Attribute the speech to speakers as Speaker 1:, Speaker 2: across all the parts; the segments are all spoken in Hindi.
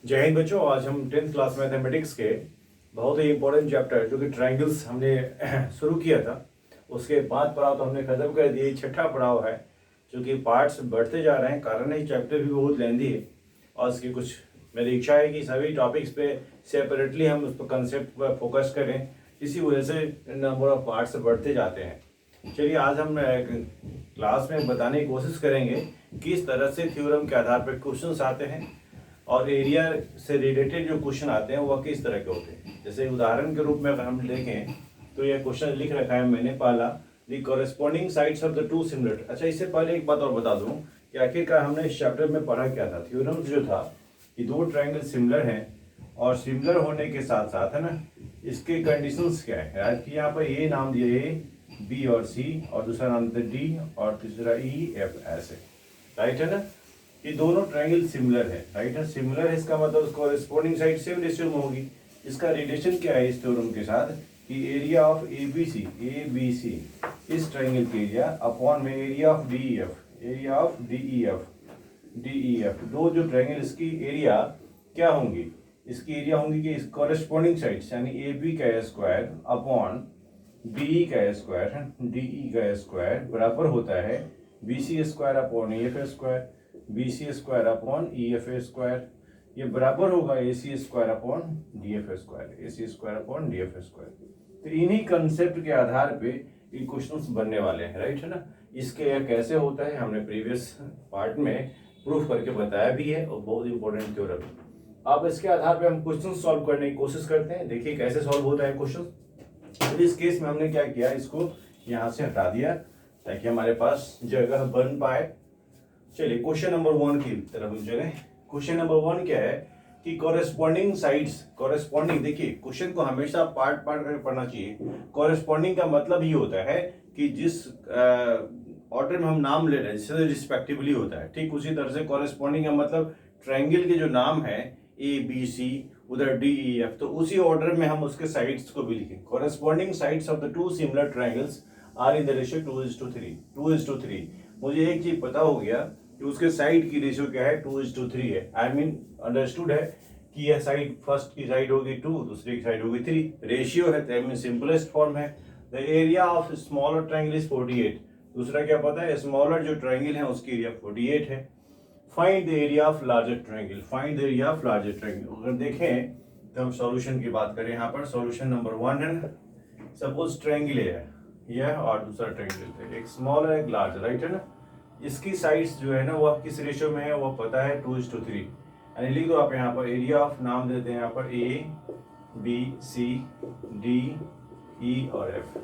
Speaker 1: जय हिंद बच्चों। आज हम 10th क्लास मैथमेटिक्स के बहुत ही इंपॉर्टेंट चैप्टर जो कि ट्रायंगल्स हमने शुरू किया था, उसके 5 पड़ाव तो हमने खत्म कर दिए। छठा पड़ाव है जो कि पार्ट्स बढ़ते जा रहे हैं, कारण है चैप्टर भी बहुत लेंदी है और इसकी कुछ मेरी इच्छा है कि सभी टॉपिक्स पे सेपरेटली हम उस पर कंसेप्ट पर फोकस करें। इसी वजह से नंबर ऑफ पार्ट्स बढ़ते जाते हैं। चलिए आज हम क्लास में बताने की कोशिश करेंगे किस तरह से थ्योरम के आधार पर क्वेश्चंस आते हैं और एरिया से रिलेटेड जो क्वेश्चन आते हैं वह किस तरह के होते हैं। जैसे उदाहरण के रूप में अगर हम देखें तो यह क्वेश्चन लिख रखा है मैंने, पहला the corresponding sides of the two similar. अच्छा, इससे पहले एक बात और बता दूं कि आखिरकार हमने इस चैप्टर में पढ़ा क्या था। थ्योरम्स जो था कि दो ट्रायंगल सिमिलर हैं और सिमिलर होने के साथ साथ है ना, इसके कंडीशंस क्या है। आज की यहाँ पर ये नाम दिए ए बी और सी और दूसरा नाम दिया डी और तीसरा ई एफ, ऐसे राइट है ना। ये दोनों ट्रायंगल सिमिलर है, राइट है। सिमिलर है इसका मतलब कॉरेस्पॉन्डिंग साइड सेम रेशियो में होगी। इसका रिलेशन क्या है इस थ्योरम के साथ कि area of A B C इस ट्रायंगल के एरिया अपॉन में area of D E F दो जो ट्रायंगल इसकी एरिया क्या होंगी, इसकी एरिया होंगी कि कॉरेस्पॉन्डिंग साइड्स यानी ए बी का स्क्वायर अपॉन डी का स्क्वायर, डी ई का स्क्वायर बराबर होता है B C square upon A F square, B C square upon E F square. ये बराबर होगा A C square upon D F square, A C square upon D F square. तो इन्हीं कंसेप्ट के आधार पे ये क्वेश्चंस बनने वाले हैं, राइट है ना। इसके यह कैसे होता है हमने प्रीवियस पार्ट में प्रूफ करके बताया भी है और बहुत इंपॉर्टेंट थ्योरम है। अब इसके आधार पे हम क्वेश्चन सॉल्व करने की कोशिश करते हैं। देखिए कैसे सॉल्व होता है क्वेश्चन। तो इस केस में हमने क्या किया, इसको यहाँ से हटा दिया ताकि हमारे पास जगह बन पाए। चलिए क्वेश्चन नंबर 1 की तरफ हम चले। क्वेश्चन नंबर 1 क्या है कि कॉरेस्पॉन्डिंग साइड्स, कॉरेस्पॉन्डिंग, देखिए क्वेश्चन को हमेशा पार्ट पार्ट करके पढ़ना चाहिए। कॉरेस्पॉन्डिंग का मतलब ये होता है कि जिस ऑर्डर में हम नाम ले रहे हैं जिससे रिस्पेक्टिवली होता है, ठीक उसी तरह से कॉरेस्पॉन्डिंग का मतलब ट्रायंगल के जो नाम है ए बी सी उधर डी ई एफ, तो उसी ऑर्डर में हम उसके साइड्स को भी लिखें। Corresponding sides of the two similar triangles are in the ratio 2:3। मुझे एक चीज पता हो गया कि उसके साइड की रेशियो क्या है, 2:3 है। आई मीन अंडरस्टूड है कि यह साइड फर्स्ट की साइड होगी 2, दूसरी की साइड होगी 3। रेशियो है तो आई मीन सिंपलेस्ट फॉर्म है। The area of smaller triangle is 48। दूसरा क्या पता है, स्मॉलर जो ट्रायंगल है उसकी एरिया 48 है। Find the area of larger triangle, find the area of larger triangle. अगर देखें तो हम सॉल्यूशन की बात करें, यहाँ पर सॉल्यूशन नंबर 1 है ना। सपोज ट्रायंगल है यह और दूसरा ट्रायंगल है, एक स्मॉल है एक लार्ज, राइट है ना। इसकी साइड्स जो है ना वह किस रेशियो में है वह पता है 2:3। यानी लिख दो आप यहाँ पर एरिया ऑफ, नाम देते हैं यहाँ पर ए बी सी डी ई और एफ।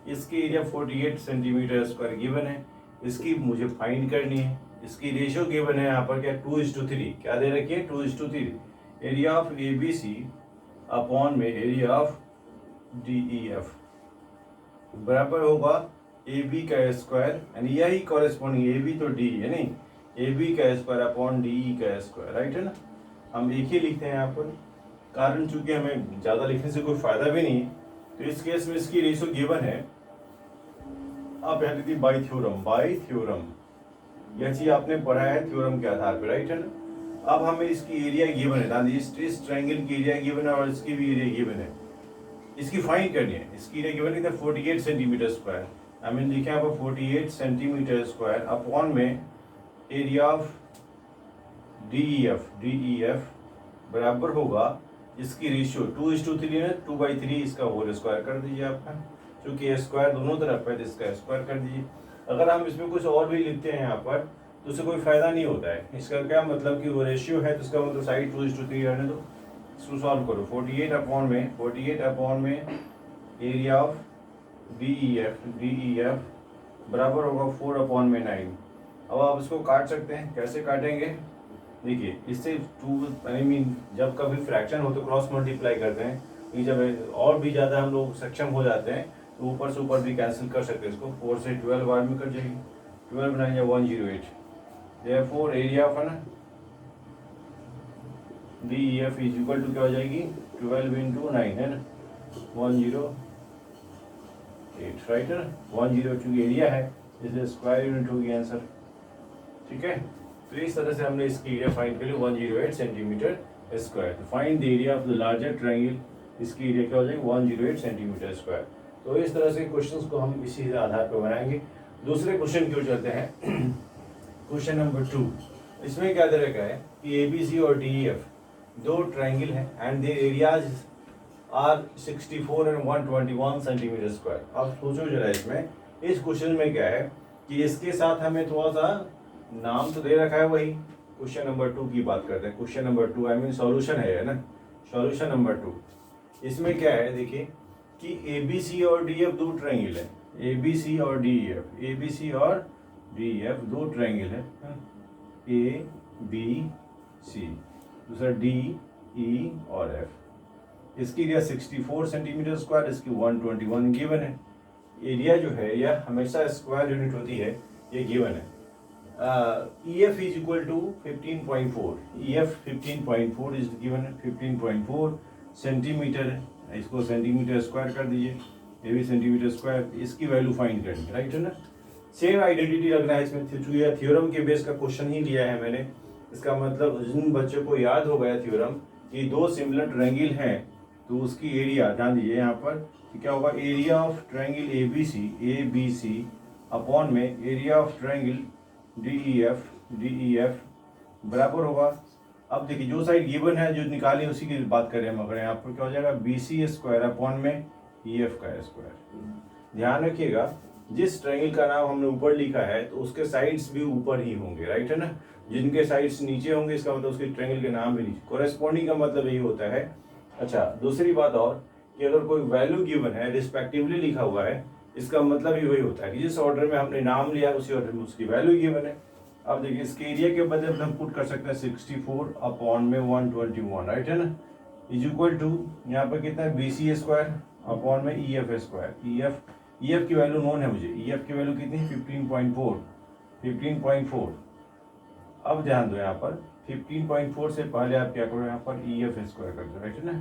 Speaker 1: इसकी एरिया 48 सेंटीमीटर स्क्वायर गिवन है, इसकी मुझे फाइंड करनी है। इसकी रेशियो गिवन है यहाँ पर क्या, 2:3। क्या दे रखी है, 2:3। Area of A B C upon में area of D E F बराबर होगा ए बी का स्क्वायर, यानी यही कॉरेस्पॉन्डिंग, ए बी तो डी है नहीं, ए बी का स्क्वायर अपॉन डी ई का स्क्वायर, राइट है ना। हम एक ही लिखते हैं यहाँ पर, कारण चूंकि हमें ज़्यादा लिखने से कोई फायदा भी नहीं है, तो इस केस में इसकी रेशियो गिवन है। आप यहाँ लिखिए बाई थ्योरम, यह चीज़ आपने पढ़ा है थ्योरम के आधार पर, राइट है ना। अब हमें इसकी एरिया गिवन है, इस ट्रायंगल की एरिया गिवन है और इसकी भी एरिया गिवन है। इसकी फाइंड करनी है। इसकी एरिया गिवन है 48 सेंटीमीटर स्क्वायर, आई मीन लिखे यहाँ पर 48 सेंटीमीटर स्क्वायर अपॉन में area of D E F बराबर होगा इसकी रेशियो 2:3 है, 2/3 इसका होल स्क्वायर कर दीजिए आपका, क्योंकि स्क्वायर दोनों तरफ है तो इसका स्क्वायर कर दीजिए। अगर हम इसमें कुछ और भी लिखते हैं यहाँ पर तो उससे कोई फायदा नहीं होता है। इसका क्या मतलब कि वो रेशियो है तो इसका मतलब साइड 2:3 रहने दो। इसको सॉल्व करो, 48 अपॉन में area of D E F बराबर होगा 4/9। अब आप इसको काट सकते हैं, कैसे काटेंगे, देखिए इससे 2 आई मीन जब कभी फ्रैक्शन हो तो क्रॉस मल्टीप्लाई करते हैं, कि जब और भी ज़्यादा हम लोग सक्षम हो जाते हैं तो ऊपर से ऊपर भी कैंसिल कर सकते हैं इसको। 4 से 12 बार में कट जाएगी, 12 9 या 108। देयरफॉर एरिया ऑफ है ना D E F is equal to क्या हो जाएगी, 12 × 9 है ना, 108, राइट है ना। 108 चूंकि एरिया है इसलिए स्क्वायर यूनिट होगी आंसर, ठीक है। तो इस तरह से हमने इसकी एरिया फाइंड कर ली 108 सेंटीमीटर स्क्वायर। तो find the area of the larger triangle, इसकी एरिया क्या हो जाएगी 108 सेंटीमीटर स्क्वायर। तो इस तरह से क्वेश्चंस को हम इसी आधार पर बनाएंगे। दूसरे क्वेश्चन की ओर चलते हैं। क्वेश्चन नंबर 2, इसमें क्या दे रखा है कि ए बी सी और डी ई एफ दो ट्रायंगल हैं and their areas are 64 and 121 centimetre square. अब सोचो जरा, इसमें इस क्वेश्चन में क्या है कि इसके साथ हमें थोड़ा सा नाम तो दे रखा है, वही क्वेश्चन नंबर 2 की बात करते हैं। Question number 2 I mean solution है ना, सॉल्यूशन नंबर 2। इसमें क्या है देखिए कि ए बी सी और डी एफ दो ट्रायंगल है, ए बी सी और D F, A B C और डी एफ दो ट्रायंगल है, ए बी सी, दूसरा डी ई और एफ। इसकी एरिया 64 सेंटीमीटर स्क्वायर, इसकी 121 गिवन है। एरिया जो है यह हमेशा स्क्वायर यूनिट होती है, ये गिवन है। E F is equal to 15.4, E F 15.4 is given है, 15.4 सेंटीमीटर है, इसको सेंटीमीटर स्क्वायर कर दीजिए, ये भी सेंटीमीटर स्क्वायर, इसकी वैल्यू फाइंड करनी है, राइट है ना। सेम आइडेंटिटी रखना है इसमें, चूंकि यह थ्योरम के बेस का क्वेश्चन ही लिया है मैंने, इसका मतलब जिन बच्चों को याद हो गया थ्योरम कि दो सिमिलर ट्रायंगल हैं तो उसकी एरिया ध्यान दीजिए यहाँ पर कि क्या होगा, area of triangle A B C upon में area of triangle D E F बराबर होगा। अब देखिए जो साइड गिवन है जो निकाली उसी की बात करें हम, अगर यहाँ पर क्या हो जाएगा बी सी स्क्वायर अपॉन में ई एफ का स्क्वायर। ध्यान रखिएगा जिस ट्रायंगल का नाम हमने ऊपर लिखा है तो उसके साइड्स भी ऊपर ही होंगे, राइट है ना। जिनके साइड्स नीचे होंगे इसका मतलब उसके ट्रायंगल के नाम भी नीचे, कोरेस्पॉन्डिंग का मतलब यही होता है। अच्छा, दूसरी बात और कि अगर कोई वैल्यू गिवन है रिस्पेक्टिवली लिखा हुआ है, इसका मतलब ही वही होता है कि जिस ऑर्डर में हमने नाम लिया उसी ऑर्डर में उसकी वैल्यू गिवन है। अब देखिए इसके एरिया के बदले में हम पुट कर सकते हैं 64 अपॉन में 121, राइट है ना, इज इक्वल टू यहाँ पर कितना है बी सी स्क्वायर अपॉन में ई एफ स्क्वायर। ई एफ की वैल्यू नोन है मुझे, ई एफ की वैल्यू कितनी है 15.4। अब ध्यान दो यहाँ पर 15.4 से पहले आप क्या करो यहाँ पर ई एफ स्क्वायर कर दो, राइट है ना।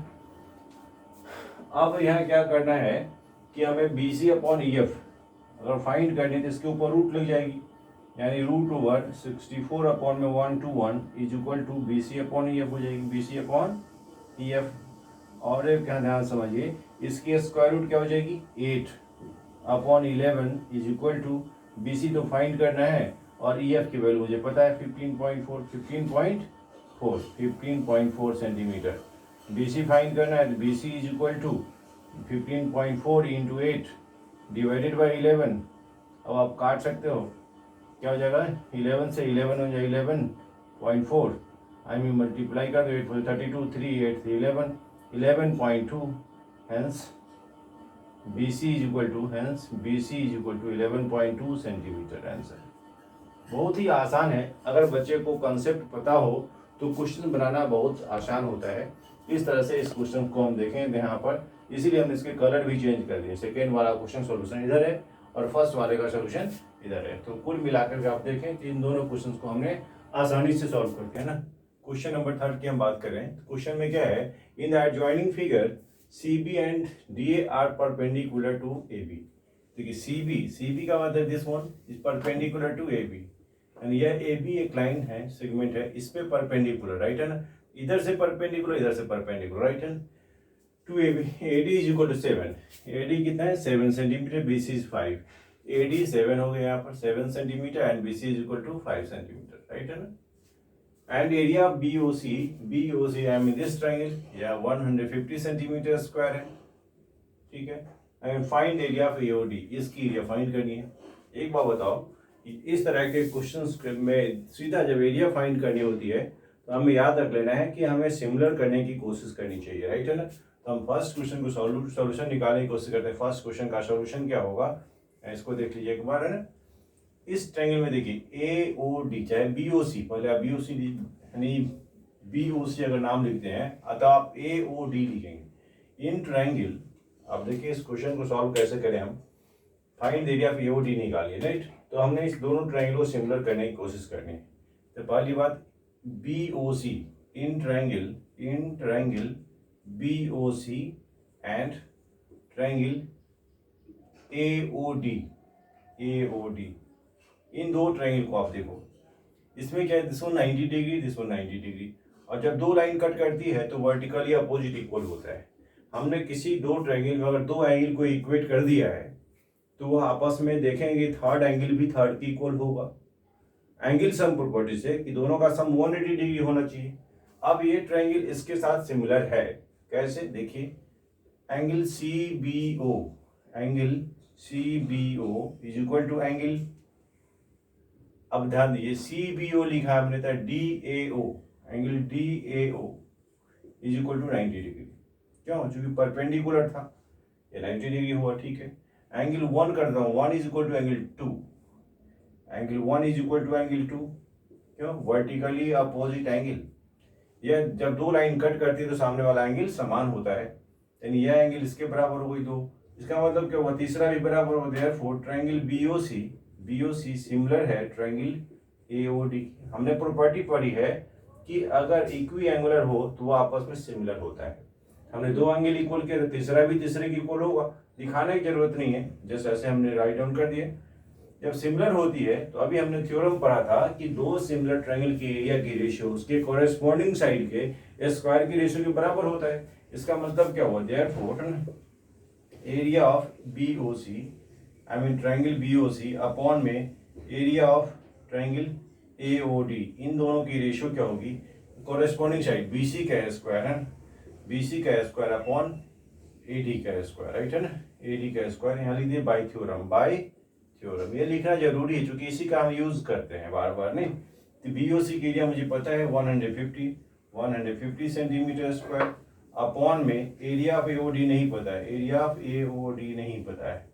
Speaker 1: अब यहाँ क्या करना है कि हमें B C upon E F अगर फाइंड करनी है तो इसके ऊपर रूट लग जाएगी, यानी रूट ओवर 64 अपॉन में 121 is equal to B C upon E F हो जाएगी, B C upon E F. और एक क्या ध्यान समझिए, इसकी स्क्वायर रूट क्या हो जाएगी 8 upon 11 is equal to B C तो फाइंड करना है और ई एफ की वैल्यू मुझे पता है 15.4 सेंटीमीटर। बी सी फाइंड करना है तो B C is equal to 15.4 into 8 divided by 11। अब आप काट सकते हो, क्या हो जाएगा 11 से 11 हो जाएगा 11.4, आई मीन मल्टीप्लाई कर दो 8 for 32 3 8 3 11 11.2, hence BC is equal to 11.2 centimetre answer. बहुत ही आसान है, अगर बच्चे को कंसेप्ट पता हो तो क्वेश्चन बनाना बहुत आसान होता है। इस तरह से इस क्वेश्चन को हम देखें यहाँ पर, इसीलिए हम इसके कलर भी चेंज कर दिए। सेकेंड वाला क्वेश्चन सॉल्यूशन इधर है और फर्स्ट वाले का सॉल्यूशन इधर है, तो कुल मिलाकर के आप देखें कि इन दोनों क्वेश्चन को हमने आसानी से सॉल्व करके है ना। क्वेश्चन नंबर 3 की हम बात करें, क्वेश्चन में क्या है, in the adjoining figure CB and DA are perpendicular to AB। देखिए CB का मतलब this one is perpendicular to AB, यानी यह AB एक लाइन है, सेगमेंट है, इस पे परपेंडिकुलर, राइट है ना, इधर से परपेंडिकुलर इधर से परपेंडिकुलर, राइट है, to AB। AD is equal to 7, AD कितना है 7 सेंटीमीटर, BC इज 5, AD 7 हो गया यहाँ पर 7 centimetre and BC is equal to 5 centimetre, right है ना। And area of BOC I mean this triangle, yeah 150 centimetre square है, ठीक है। And find area of AOD, इसकी एरिया फाइंड करनी है। एक बात बताओ, इस तरह के क्वेश्चंस में सीधा जब एरिया फाइंड करनी होती है तो हमें याद रख लेना है कि हमें सिमिलर करने की कोशिश करनी चाहिए, राइट है ना। तो हम फर्स्ट क्वेश्चन को सॉल्यूशन निकालने की कोशिश करते हैं। फर्स्ट क्वेश्चन का सॉल्यूशन क्या होगा, इसको देख लीजिए एक बार, है ना। इस ट्रायंगल में देखिए AOD चाहे BOC, पहले आप BOC यानी BOC अगर नाम लिखते हैं तो आप AOD लिखेंगे। इन ट्रायंगल, अब देखिए इस क्वेश्चन को सॉल्व कैसे करें हम, फाइंड एरिया ऑफ AOD निकालिए, राइट। तो हमने इस दोनों ट्रायंगल को सिमिलर करने की कोशिश करनी है। तो पहली बात BOC, in triangle BOC and triangle AOD, इन दो ट्रायंगल को आप देखो, इसमें क्या है, this one 90 degree, this one 90 degree, और जब दो लाइन कट करती है तो वर्टिकली अपोजिट इक्वल होता है। हमने किसी दो ट्रायंगल में अगर दो एंगल को इक्वेट कर दिया है तो वह आपस में देखेंगे थर्ड एंगल भी थर्ड की इक्वल होगा, एंगल सम प्रॉपर्टी से कि दोनों का सम 180 डिग्री होना चाहिए। अब ये ट्रायंगल इसके साथ सिमिलर है, कैसे देखिए, angle C B O, angle C B O is equal to angle, अब ध्यान दीजिए सी बी ओ लिखा है हमने था D A O, angle D A O is equal to 90 degree, क्यों, चूंकि परपेंडिकुलर था ये 90 डिग्री हुआ, ठीक है। एंगल 1 करता हूँ, 1 is equal to angle 2, angle 1 is equal to angle 2, क्यों, वर्टिकली अपोजिट एंगल। यह जब दो लाइन कट करती है तो सामने वाला एंगल समान होता है, यानी यह एंगल इसके बराबर हो गई दो, इसका मतलब क्या हुआ, तीसरा भी बराबर हो, देयरफॉर ट्रायंगल बीओसी सिमिलर है ट्रायंगल एओडी। हमने प्रॉपर्टी पढ़ी है कि अगर इक्वी एंगुलर हो तो वो आपस में सिमिलर होता है। हमने दो एंगल इक्वल किया तो तीसरा भी तीसरे की इक्वल होगा, दिखाने की जरूरत नहीं है, जैसे ऐसे हमने राइट डाउन कर दिए। जब सिमिलर होती है तो अभी हमने थ्योरम पढ़ा था कि दो सिमिलर ट्रायंगल के एरिया की रेशियो उसके कॉरेस्पॉन्डिंग साइड के स्क्वायर की रेशियो के बराबर होता है। इसका मतलब क्या हुआ, therefore area of BOC, I mean triangle BOC upon में एरिया ऑफ ट्रायंगल एओडी, इन दोनों की रेशियो क्या होगी, कॉरेस्पॉन्डिंग साइड बीसी का स्क्वायर है, बीसी का स्क्वायर अपॉन एडी का स्क्वायर, राइट है ना, एडी का स्क्वायर यहाँ लिख दिए बाय थ्योरम, ये लिखना जरूरी है क्योंकि इसी का हम यूज करते हैं बार बार, नहीं तो बीओसी के एरिया मुझे पता है 150 सेंटीमीटर स्क्वायर अपॉन में एरिया ऑफ एओडी नहीं पता है, एरिया ऑफ एओडी नहीं पता है,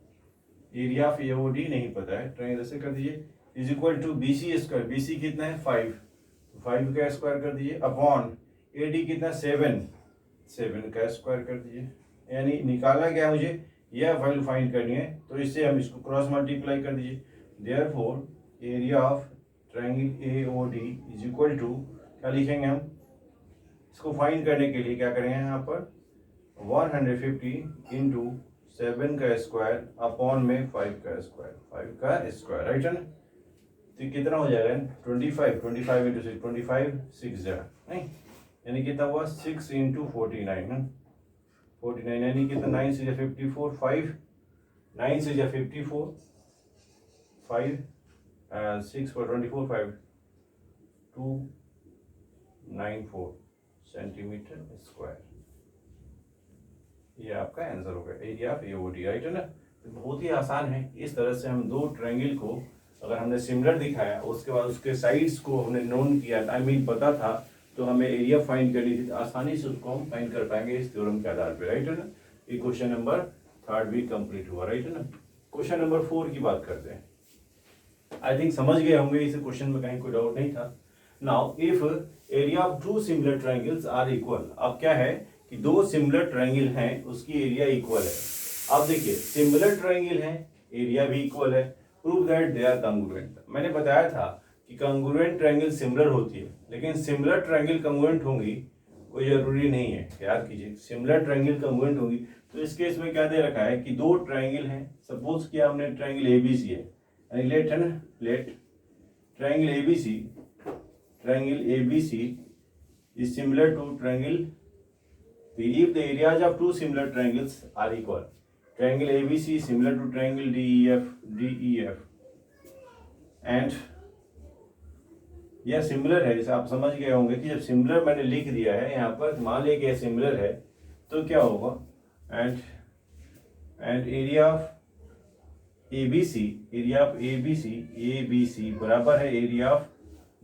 Speaker 1: एरिया ऑफ एओडी नहीं पता है, ट्रायंगल ऐसे कर दीजिए is equal to BC square, BC कितना है 5, 5 का स्क्वायर कर दीजिए अपॉन एडी कितना 7 का स्क्वायर कर दीजिए, यानी निकालना क्या है मुझे, यह वैल्यू फाइंड करनी है, तो इससे हम इसको क्रॉस मल्टीप्लाई कर दीजिए, therefore area of triangle AOD is equal to, क्या लिखेंगे हम, इसको फाइंड करने के लिए क्या करेंगे यहाँ पर 150 इंटू 7 का स्क्वायर अपॉन में 5 का स्क्वायर, राइट है ना, तो कितना हो जाएगा 25 इंटू 6, 25 6 जा नहीं, यानी कितना हुआ 6 इंटू 49 49, यानी कितना 9 से 54, 5 9 से 54, 5 6 for 24, 5 294 सेंटीमीटर स्क्वायर, ये आपका आंसर होगा एरिया ऑफ एओडी, राइट है ना। तो बहुत ही आसान है, इस तरह से हम दो ट्रायंगल को अगर हमने सिमिलर दिखाया उसके बाद उसके साइड्स को हमने नोन किया, आई मीन पता था, तो हमें एरिया फाइंड करनी थी, तो आसानी से उसको हम फाइंड कर पाएंगे इस थ्योरम के आधार पे, राइट है ना। ये क्वेश्चन नंबर 3 भी कंप्लीट हुआ, राइट है ना। क्वेश्चन नंबर 4 की बात करते हैं। आई थिंक समझ गए होंगे, इस क्वेश्चन में कहीं कोई डाउट नहीं था। Now if area of two similar triangles are equal, अब क्या है कि दो सिमिलर ट्रायंगल हैं उसकी एरिया इक्वल है। अब देखिए सिमिलर ट्रायंगल है, एरिया भी इक्वल है, prove that they are congruent. मैंने बताया था कि कॉन्ग्रुएंट ट्रायंगल सिमिलर होती है, लेकिन सिमिलर ट्रायंगल कॉन्ग्रुएंट होंगी कोई जरूरी नहीं है, याद कीजिए सिमिलर ट्रायंगल कॉन्ग्रुएंट होगी। तो इस केस में क्या दे रखा है कि दो ट्रायंगल हैं, सपोज किया हमने ट्रायंगल एबीसी है, यानी लेट है ना, let triangle ABC is similar to triangle, if the areas of two similar triangles are equal, triangle ABC is similar to triangle DEF and यह सिमिलर है, जैसे आप समझ गए होंगे कि जब सिमिलर मैंने लिख दिया है यहाँ पर, मान लिया कि सिमिलर है तो क्या होगा, एंड एरिया ऑफ ABC बराबर है एरिया ऑफ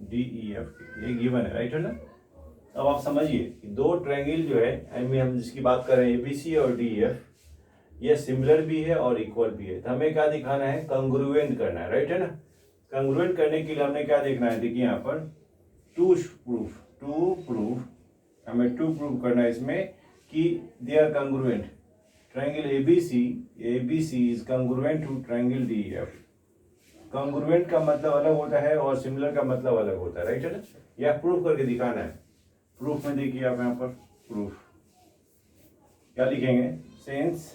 Speaker 1: DEF, ये गिवन है, राइट है ना। अब आप समझिए कि दो ट्रायंगल जो है हम जिसकी बात कर रहे हैं एबीसी और डीएफ, ये सिमिलर भी है और इक्वल भी है, तो हमें क्या दिखाना है, कॉन्ग्रुएंट करना है, राइट है ना। कॉन्ग्रुएंट करने के लिए हमने क्या देखना है, देखिए यहाँ पर टू प्रूफ हमें टू प्रूव करना है इसमें कि they are congruent. Triangle ABC is congruent to triangle DF. Congruent का मतलब अलग होता है और सिमिलर का मतलब अलग होता है, राइट है ना। यह प्रूव करके दिखाना है। प्रूफ में देखिए आप यहाँ पर प्रूफ क्या लिखेंगे, सिंस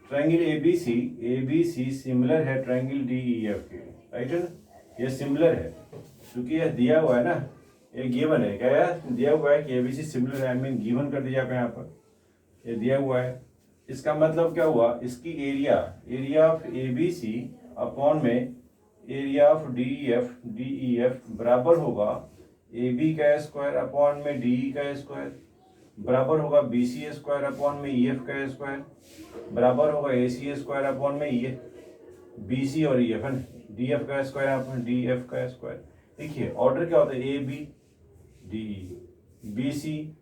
Speaker 1: ट्रायंगल एबीसी सिमिलर है ट्रायंगल डीईएफ के, राइट है ना। ये सिमिलर है क्योंकि यह दिया हुआ है ना, ये गिवन है, क्या है दिया हुआ है कि एबीसी सिमिलर है, आई मीन गिवन कर दीजिए आप यहाँ पर, ये दिया हुआ है। इसका मतलब क्या हुआ, इसकी एरिया ऑफ एबीसी अपॉन में एरिया ऑफ डीईएफ बराबर होगा ए बी का स्क्वायर अपॉन में डी का स्क्वायर, बराबर होगा बी सी स्क्वायर अपॉन में ई एफ का स्क्वायर, बराबर होगा ए सी स्क्वायर अपॉन में ई बी सी और ई एफ है, डी एफ का स्क्वायर अपॉन डी एफ का स्क्वायर। देखिए ऑर्डर क्या होता है, A B D B C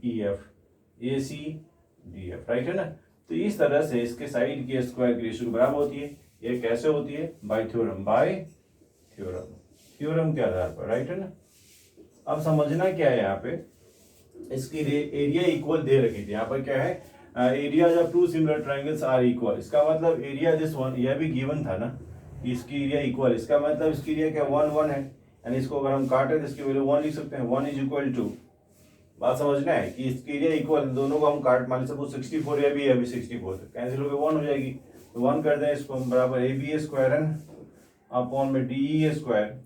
Speaker 1: E F A C D F, right है ना। तो इस तरह से इसके साइड की स्क्वायर की रेशियो बराबर होती है। ये कैसे होती है, बाय थ्योरम के आधार पर, राइट है ना। अब समझना क्या है यहाँ पे, इसकी एरिया इक्वल दे रखी थी। यहाँ पर क्या है, एरिया जब two similar triangles are equal, इसका मतलब एरिया दिस वन, यह भी गिवन था ना कि इसकी एरिया इक्वल, इसका मतलब इसकी एरिया क्या 1 है, यानी इसको अगर हम काटें तो इसकी वैल्यू 1 लिख सकते हैं, 1 इज इक्वल टू, बात समझना है कि इसकी एरिया इक्वल, दोनों को हम काट, मान सपोज 64 ये भी 64 कैंसिल होकर 1 हो जाएगी, तो 1 कर दें इसको हम, बराबर ए बी स्क्वायर अपॉन में डी ई स्क्वायर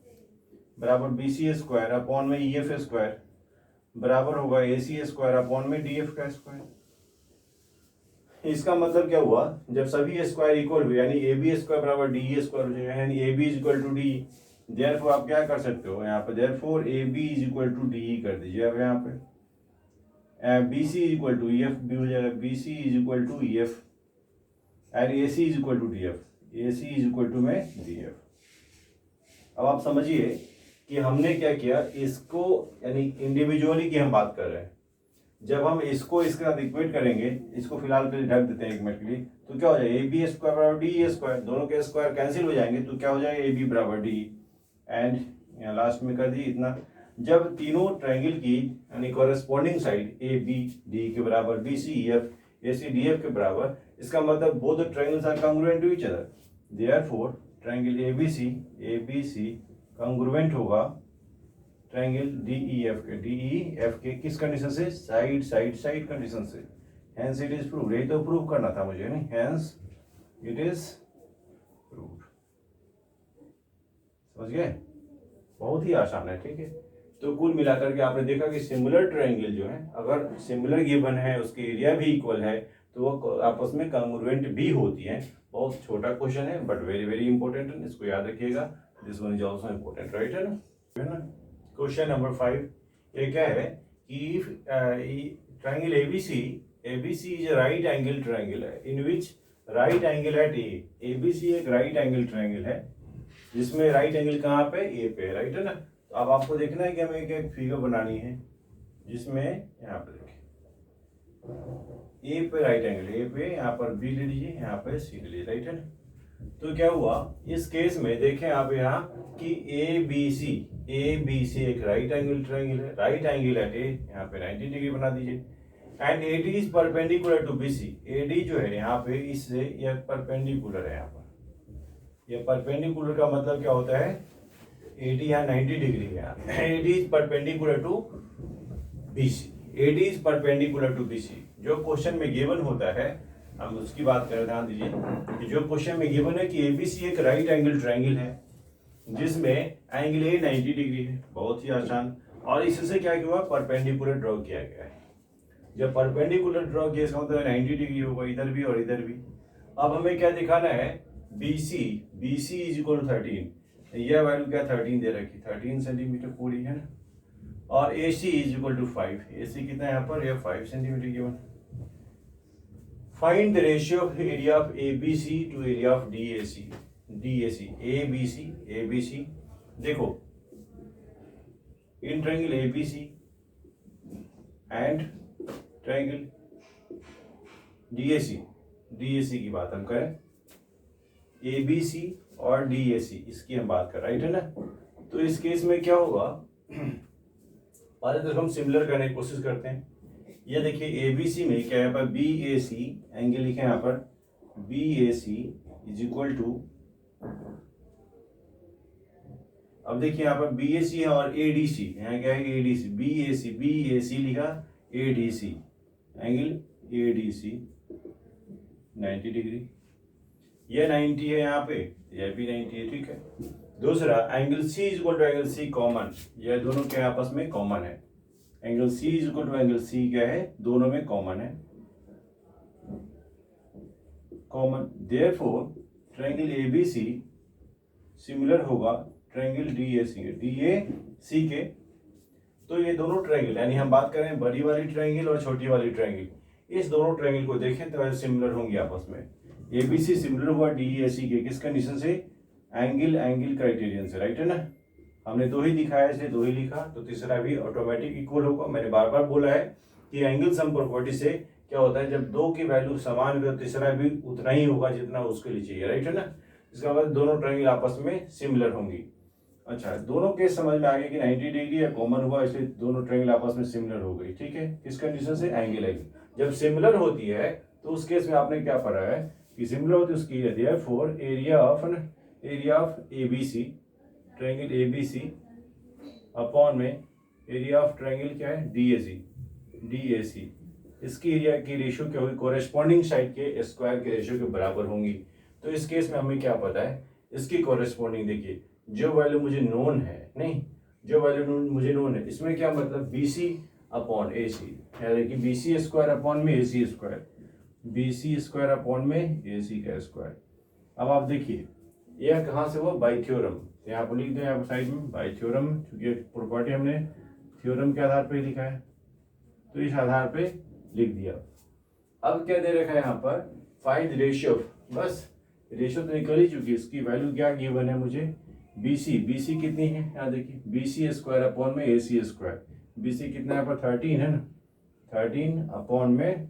Speaker 1: बराबर बी सी स्क्वायर अपॉन में ई एफ स्क्वायर, बराबर होगा ए सी स्क्वायर अपॉन में डी एफ का स्क्वायर। इसका मतलब क्या हुआ, जब सभी स्क्वायर इक्वल हुए, यानी ए बी स्क्वायर बराबर डी ई स्क्वायर हो जाएगा, यानी A B is equal to D, therefore आप क्या कर सकते हो यहाँ पे, therefore A B is equal to D E कर दीजिए अब यहाँ पे, B C is equal to E F भी हो जाएगा, B C is equal to E F and A C is equal to D F, A C is equal to में डी एफ। अब आप समझिए कि हमने क्या किया, इसको यानी इंडिविजुअली की हम बात कर रहे हैं, जब हम इसको इसके साथ इक्वेट करेंगे, इसको फिलहाल के लिए ढक देते हैं 1 मिनट के लिए, तो क्या हो जाएगा, ए बी स्क्वायर बराबर डी ए स्क्वायर, दोनों के स्क्वायर कैंसिल हो जाएंगे, तो क्या हो जाएगा ए बी बराबर डी, एंड यहाँ लास्ट में कर दी इतना। जब तीनों ट्रायंगल की यानी corresponding side A B D के बराबर, B C E F A C D F के बराबर, इसका मतलब both triangles are congruent to each other, therefore triangle A B C congruent होगा ट्रायंगल डी ई एफ के किस कंडीशन से, साइड कंडीशन से, हेंस इट इज प्रूव्ड। यही तो प्रूव करना था मुझे, नहीं, हेंस इट इज प्रूव्ड। समझ गए, बहुत ही आसान है, ठीक है। तो कुल मिलाकर के आपने देखा कि सिमिलर ट्रायंगल जो है, अगर सिमिलर गिवन है, उसके एरिया भी इक्वल है, तो वो आपस में कांग्रुएंट भी होती है। बहुत छोटा क्वेश्चन है बट वेरी वेरी इंपॉर्टेंट है, इसको याद रखिएगा, this one is also important, right है ना। क्वेश्चन नंबर 5, ये क्या है कि triangle ABC is a right angle triangle है इन विच right angle at A, ABC एक राइट एंगल ट्रायंगल है जिसमें राइट एंगल कहाँ पे, ए पे, राइट है ना। तो अब आपको देखना है कि हमें एक फिगर बनानी है जिसमें यहाँ पे देखिए ए पे राइट एंगल, ए पे यहाँ पर बी ले लीजिए, यहाँ पे सी ले लीजिए, राइट है ना। तो क्या हुआ इस केस में, देखें आप यहाँ कि ए बी सी एक राइट एंगल ट्रायंगल है, राइट एंगल एट ए, यहाँ पे 90 डिग्री बना दीजिए, and AD is perpendicular to B C, AD जो है यहाँ पे इससे यह परपेंडिकुलर है, यहाँ पर यह परपेंडिकुलर का मतलब क्या होता है, एडी यहाँ 90 डिग्री है, AD is perpendicular to B C, AD is perpendicular to B C. जो क्वेश्चन में गिवन होता है हम उसकी बात करें, ध्यान दीजिए कि जो क्वेश्चन में गिवन है कि एबीसी एक राइट एंगल ट्रायंगल है जिसमें एंगल ए 90 डिग्री है, बहुत ही आसान, और इससे क्या हुआ, परपेंडिकुलर ड्रॉ किया गया है। जब परपेंडिकुलर ड्रॉ किया इसका मतलब 90 डिग्री होगा इधर भी और इधर भी। अब हमें क्या दिखाना है, BC इज इक्वल टू 13, यह वैल्यू क्या 13 दे रखी, 13 सेंटीमीटर पूरी है ना, और AC is equal to 5, AC कितना है यहाँ पर, यह 5 centimetre given. Find the ratio of area of ABC to area of DAC. ABC देखो, in triangle ABC and triangle DAC की बात हम करें, ABC और DAC इसकी हम बात कर, राइट है ना। तो इस केस में क्या होगा, पहले तो हम सिमिलर करने की कोशिश करते हैं। ये देखिए एबीसी में क्या है, पर BAC एंगल लिखे यहाँ पर, BAC इज इक्वल टू, अब देखिए यहाँ पर BAC है और ADC, यहाँ क्या है ADC, BAC लिखा, ADC एंगल ADC 90 डिग्री, ये 90 है यहाँ पे, यह भी 90 है, ठीक है। दूसरा angle C is equal to angle C common, यह दोनों क्या आपस में कॉमन है। Angle C is equal to angle C क्या है, दोनों में कॉमन है, common. Therefore triangle ABC similar होगा ट्रायंगल डीएसी के। तो ये दोनों ट्रायंगल, यानी हम बात करें बड़ी वाली ट्रायंगल और छोटी वाली ट्रायंगल, इस दोनों ट्रायंगल को देखें तो सिमिलर होंगे आपस में। एबीसी सिमिलर हुआ डीएसी के, किस कंडीशन से, एंगल क्राइटेरियन से, राइट है ना। हमने दो ही दिखाया इसलिए दो ही लिखा, तो तीसरा भी ऑटोमेटिक इक्वल होगा। मैंने बार बार बोला है कि एंगल सम प्रॉपर्टी से क्या होता है, जब दो की वैल्यू समान हो तो तीसरा भी उतना ही होगा जितना उसके लिए चाहिए, राइट है ना। इसका मतलब दोनों ट्रायंगल आपस में सिमिलर होंगी। अच्छा, दोनों केस समझ में आ गया कि 90 डिग्री या कॉमन हुआ इसलिए दोनों ट्रायंगल आपस में सिमिलर हो गई, ठीक है। किस कंडीशन से, एंगल जब सिमिलर होती है तो उस केस में आपने क्या पढ़ा है कि सिमिलर होती है उसकी, therefore area of ABC, triangle ABC upon में एरिया ऑफ ट्रायंगल क्या है, डीएसी, इसकी एरिया की रेशियो क्या होगी, कोरेस्पॉन्डिंग साइड के स्क्वायर के रेशियो के बराबर होंगी। तो इस केस में हमें क्या पता है, इसकी कोरेस्पॉन्डिंग देखिए, जो वैल्यू मुझे नोन है, नहीं जो वैल्यू मुझे नोन है, इसमें क्या मतलब BC अपॉन AC, यानी कि BC स्क्वायर अपॉन में AC square, BC square upon में AC का स्क्वायर। अब आप देखिए यह कहाँ से हुआ, बाई थ्योरम, यहाँ पर लिख दें यहाँ साइड में बाई थ्योरम, क्योंकि प्रॉपर्टी हमने थ्योरम के आधार पर लिखा है तो इस आधार पे लिख दिया। अब क्या दे रखा है यहाँ पर, फाइंड रेशियो, बस रेशियो तो निकल ही चुकी है, इसकी वैल्यू क्या गिवन है मुझे, BC कितनी है, यहाँ देखिए BC स्क्वायर अपॉन में AC स्क्वायर, BC कितना है यहाँ पर 13 है ना, 13 अपॉन में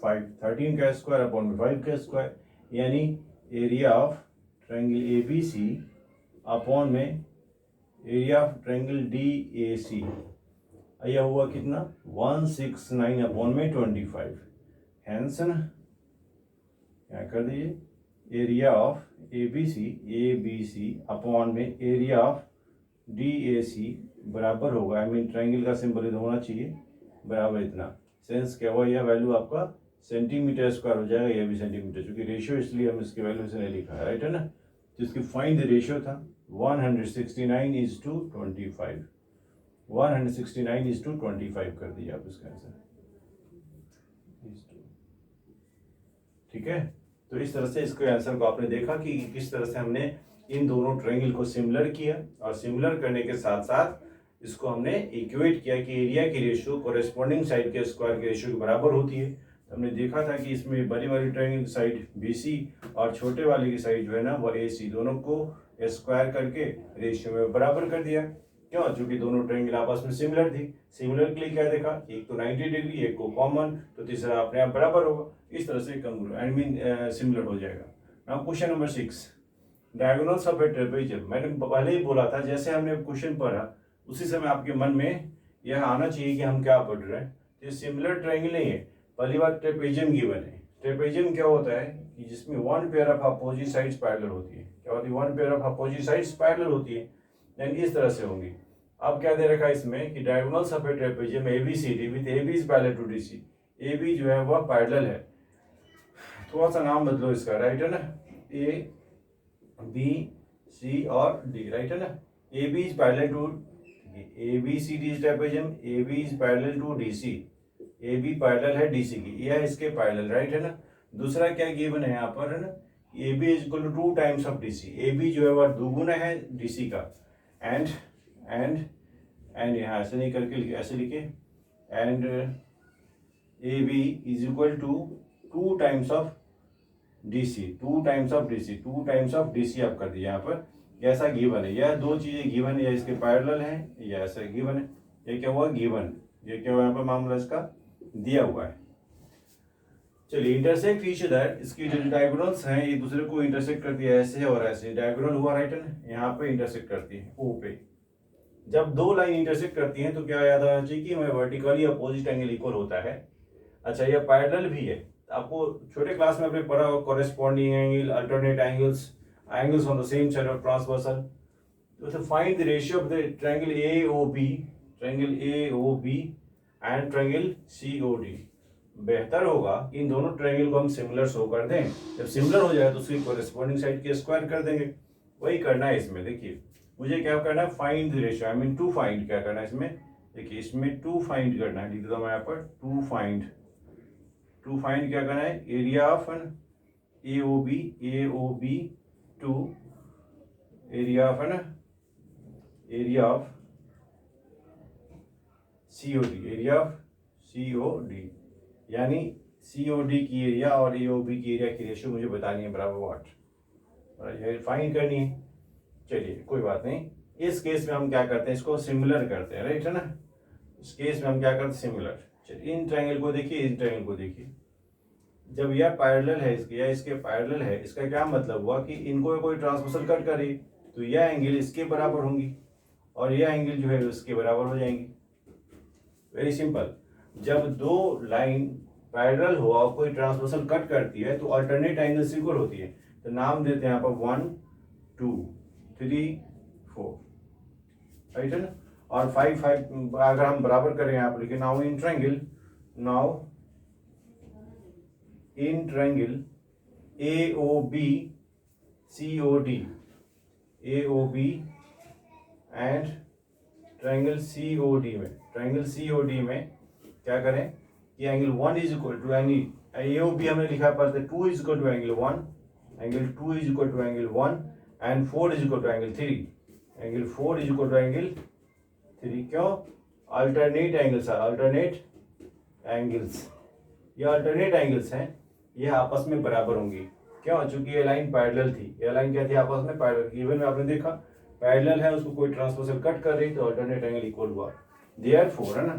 Speaker 1: 5, 13 का स्क्वायर अपॉन में 5 का स्क्वायर, यानी area of triangle ABC upon में एरिया ऑफ ट्रायंगल DAC, यह हुआ कितना 169 अपॉन में 25, हैंस ना, क्या कर दीजिए एरिया ऑफ ABC अपॉन में एरिया ऑफ DAC बराबर होगा, आई मीन ट्रायंगल का सिंबल इधर होना चाहिए, बराबर इतना, सेंस क्या हुआ, यह वैल्यू आपका सेंटीमीटर स्क्वायर हो जाएगा, यह भी सेंटीमीटर, क्योंकि रेशियो इसलिए हम इसकी वैल्यू से नहीं लिखा है, राइट है ना। तो इसकी फाइंड द रेशियो था 169:25, 169:25 कर दिया आप इसका आंसर, ठीक है। तो इस तरह से इसके आंसर को आपने देखा कि किस तरह से हमने इन दोनों ट्रायंगल को सिमिलर किया, और सिमिलर करने के साथ साथ इसको हमने इक्वेट किया कि एरिया की रेशियो कोरेस्पॉन्डिंग साइड के स्क्वायर के रेशियो के बराबर होती है। तो हमने देखा था कि इसमें बड़ी वाली ट्रायंगल की साइड BC और छोटे वाले की साइड जो है ना वो AC, दोनों को स्क्वायर करके रेशियो में बराबर कर दिया। क्यों, चूंकि दोनों ट्रायंगल आपस में सिमिलर थी। सिमिलर के लिए क्या देखा, एक तो 90 डिग्री, एक को कॉमन, तो तीसरा अपने आप बराबर होगा, इस तरह से आई मीन सिमिलर हो जाएगा। Now question number 6, diagonals of a trapezium. मैंने पहले ही बोला था, जैसे हमने क्वेश्चन पढ़ा उसी समय आपके मन में यह आना चाहिए कि हम क्या पढ़ रहे हैं। ये सिमिलर ट्रायंगल नहीं है, पहली बात ट्रेपेजियम गिवन है। ट्रेपेजियम क्या होता है कि जिसमें one pair of opposite sides parallel होती है, क्या होती है, one pair of opposite sides parallel होती है, यानी इस तरह से होंगी। अब क्या दे रखा है इसमें कि diagonals of a trapezium ABCD with AB is parallel to DC, AB जो है वह पैरेलल है, थोड़ा सा नाम बदलो इसका, राइट है ना, ABC और D, राइट है ना। AB is parallel to ABCD is trapezium, AB is parallel to DC, AB parallel है DC की, यह इसके पैरेलल, राइट है ना। दूसरा क्या गिवन है यहाँ पर, है ना, AB is equal to 2 times of DC, AB जो है वह दुगुना है DC का, एंड यहाँ ऐसे नहीं करके ऐसे लिखे, and AB is equal to 2 times of DC, 2 times of DC आप कर दिए यहाँ पर, ऐसा गिवन है। यह दो चीजें गिवन है, या इसके पैरेलल है या ऐसा गिवन है, ये क्या हुआ गिवन, ये क्या हुआ यहाँ पर मामला इसका दिया हुआ है। चलिए इंटरसेक्ट ईच अदर, इसकी जो डायगोनल्स हैं ये दूसरे को इंटरसेक्ट करती है, ऐसे और ऐसे, डायगोनल हुआ, राइट है ना, यहाँ पे इंटरसेक्ट करती है O पे। जब दो लाइन इंटरसेक्ट करती हैं तो क्या याद आना चाहिए कि वर्टिकली अपोजिट एंगल इक्वल होता है। अच्छा, यह पैरेलल भी है, आपको छोटे क्लास में आपने पढ़ा हो corresponding angle, alternate angles on the same side of transversal. तो find the ratio of the triangle AOB and triangle COD। बेहतर होगा कि इन दोनों ट्रायंगल को हम सिमिलर शो कर दें, जब सिमिलर हो जाए तो उसकी कोरेस्पॉन्डिंग साइड के स्क्वायर कर देंगे, वही करना है इसमें। देखिए मुझे क्या करना है, find the ratio, I mean to find क्या करना है इसमें। देखिए इसमें टू फाइंड करना है, लिख देता हूँ मैं यहाँ पर टू फाइंड क्या करना है, area of A O B to area of C O D, यानी सी ओ डी की एरिया और ए ओ बी की एरिया की रेशियो मुझे बतानी है बराबर वाट, फाइंड करनी है। चलिए कोई बात नहीं, इस केस में हम क्या करते हैं, इसको सिमिलर करते हैं, राइट है ना। इस केस में हम क्या करते हैं, सिमिलर। चलिए इन ट्रायंगल को देखिए, इन ट्रायंगल को देखिए, जब यह पैरेलल है इसके या इसके पैरेलल है, इसका क्या मतलब हुआ कि इनको कोई ट्रांसवर्सल कट करे तो यह एंगल इसके बराबर होंगी और यह एंगल जो है उसके बराबर हो जाएंगी। Very simple. जब दो लाइन पैरेलल हो और कोई ट्रांसवर्सल कट करती है तो अल्टरनेट एंगल्स इक्वल होती है। तो नाम देते हैं यहाँ पर 1 2 3 4, राइट है ना। और 5 5 अगर हम बराबर करें यहाँ पर लिखे, now in triangle AOB COD, AOB and triangle COD में क्या करें कि angle 1 is equal to angle AOB हमने लिखा पर 2 is equal to angle 1, angle 2 is equal to angle 1 and 4 is equal to angle 3, angle 4 is equal to angle 3। क्यों? अल्टरनेट एंगल्स है, अल्टरनेट एंगल्स, ये अल्टरनेट एंगल्स हैं, ये आपस में बराबर होंगी। क्यों? चूंकि ये लाइन पैरेलल थी, ये लाइन क्या थी, आपस में पैरेलल। इवन में आपने देखा पैरेलल है, उसको कोई ट्रांसवर्सल कट कर रही तो अल्टरनेट एंगल इक्वल हुआ। देयरफॉर है ना,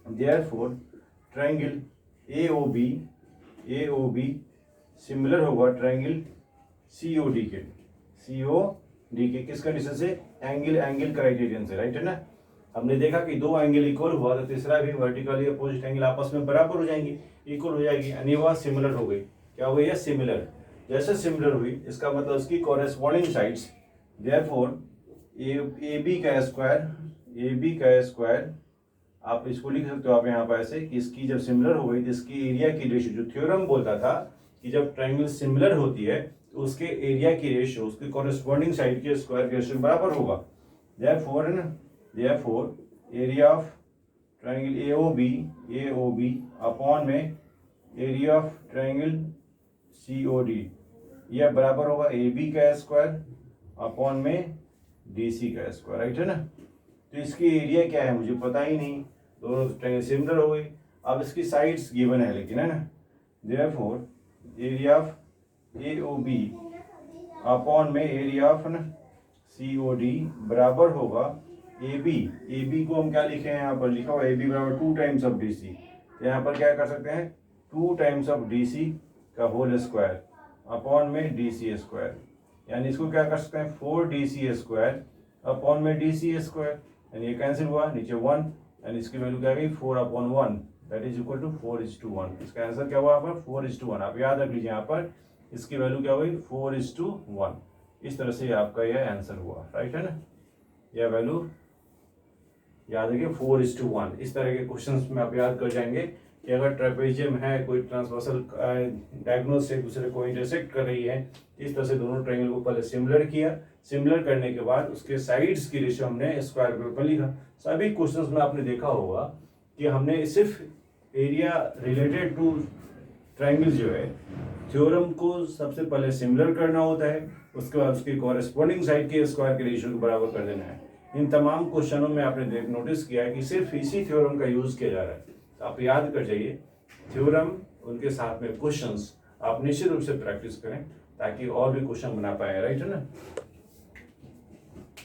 Speaker 1: देयरफॉर ट्रायंगल AOB सिमिलर होगा ट्रायंगल COD के किस कंडीशन से, एंगल क्राइटेरियन से, राइट है ना। हमने देखा कि दो एंगल इक्वल हुआ तो तीसरा भी वर्टिकली अपोजिट एंगल आपस में बराबर हो जाएंगे, इक्वल हो जाएगी, यानी वह सिमिलर हो गई। क्या हो गई है, सिमिलर। जैसे सिमिलर हुई इसका मतलब उसकी कॉरेस्पॉन्डिंग साइड्स, देयरफॉर AB का स्क्वायर आप इसको लिख सकते हो आप यहाँ पर ऐसे कि इसकी जब सिमिलर हो गई तो इसकी एरिया की रेशियो, जो थ्योरम बोलता था कि जब ट्रायंगल सिमिलर होती है तो उसके एरिया की रेशियो उसके कॉरेस्पॉन्डिंग साइड के स्क्वायर के रेशियो बराबर होगा। देयरफॉर है ना, therefore area of triangle AOB upon में एरिया ऑफ ट्रायंगल COD, यह बराबर होगा AB का स्क्वायर अपॉन में DC का स्क्वायर, राइट है ना। तो इसकी एरिया क्या है मुझे पता ही नहीं, दोनों ट्रायंगल सिमिलर हो गई। अब इसकी साइड्स गिवन है लेकिन, है ना। Therefore area of AOB upon में एरिया ऑफ COD बराबर होगा AB को हम क्या लिखे हैं यहाँ पर, लिखा हुआ AB बराबर 2 टाइम्स ऑफ DC। तो यहाँ पर क्या कर सकते हैं, 2 टाइम्स ऑफ DC का होल स्क्वायर अपॉन में DC स्क्वायर, यानी इसको क्या कर सकते हैं 4DC स्क्वायर अपॉन में DC स्क्वायर, यानी ये कैंसिल हुआ, नीचे 1, यानी इसकी वैल्यू क्या गई 4/1, दैट इज इक्वल टू 4:1। इसका आंसर क्या हुआ यहाँ पर 4:1। आप याद रख लीजिए यहाँ पर इसकी वैल्यू क्या हुई 4:1। इस तरह से आपका यह आंसर हुआ, राइट है ना। यह वैल्यू याद रखिए 4:1। इस तरह के क्वेश्चंस में आप याद कर जाएंगे कि अगर ट्रेपेजियम है, कोई ट्रांसवर्सल डायगोनल से दूसरे को इंटरसेक्ट कर रही है, इस तरह से दोनों ट्रायंगल को पहले सिमिलर किया, सिमिलर करने के बाद उसके साइड्स की रेशियो हमने स्क्वायर के ऊपर लिखा। सभी क्वेश्चंस में आपने देखा होगा कि हमने सिर्फ एरिया रिलेटेड टू ट्रायंगल जो है थ्योरम को सबसे पहले सिमिलर करना होता है, उसके बाद उसके कॉरेस्पॉन्डिंग साइड के स्क्वायर के रेशियो को बराबर कर देना है। इन तमाम क्वेश्चनों में आपने नोटिस किया है कि सिर्फ इसी थ्योरम का यूज किया जा रहा है। तो आप याद कर जाइए थ्योरम, उनके साथ में क्वेश्चंस आप निश्चित रूप से प्रैक्टिस करें ताकि और भी क्वेश्चन बना पाए, राइट है ना।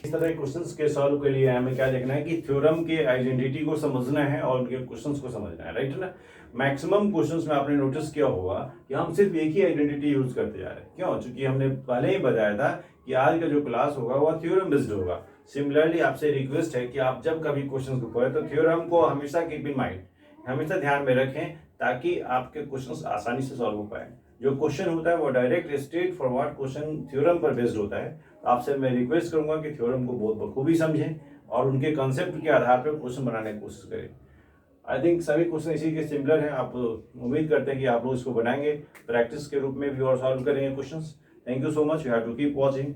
Speaker 1: इस तरह के क्वेश्चंस के सॉल्व के लिए हमें क्या देखना है कि थ्योरम के आइडेंटिटी को समझना है और उनके क्वेश्चंस को समझना है, राइट है ना। मैक्सिमम क्वेश्चंस में आपने नोटिस किया होगा कि हम सिर्फ एक ही आइडेंटिटी यूज करते जा रहे हैं। क्यों? क्योंकि हमने पहले ही बताया था कि आज का जो क्लास होगा वह थ्योरम बेस्ड होगा। सिमिलरली आपसे रिक्वेस्ट है कि आप जब कभी क्वेश्चन को पढ़े तो थ्योरम को हमेशा कीप इन माइंड, हमेशा ध्यान में रखें ताकि आपके क्वेश्चंस आसानी से सॉल्व हो पाए। जो क्वेश्चन होता है वो direct straight forward question theorem पर बेस्ड होता है। तो आपसे मैं रिक्वेस्ट करूंगा कि थ्योरम को बहुत बखूबी समझें और उनके कंसेप्ट के आधार पर क्वेश्चन बनाने की कोशिश करें। आई थिंक सभी क्वेश्चन इसी के सिमिलर हैं। आप उम्मीद करते हैं कि आप लोग इसको बनाएंगे, प्रैक्टिस के रूप में भी और सॉल्व करेंगे questions. Thank you so much, you have to keep watching.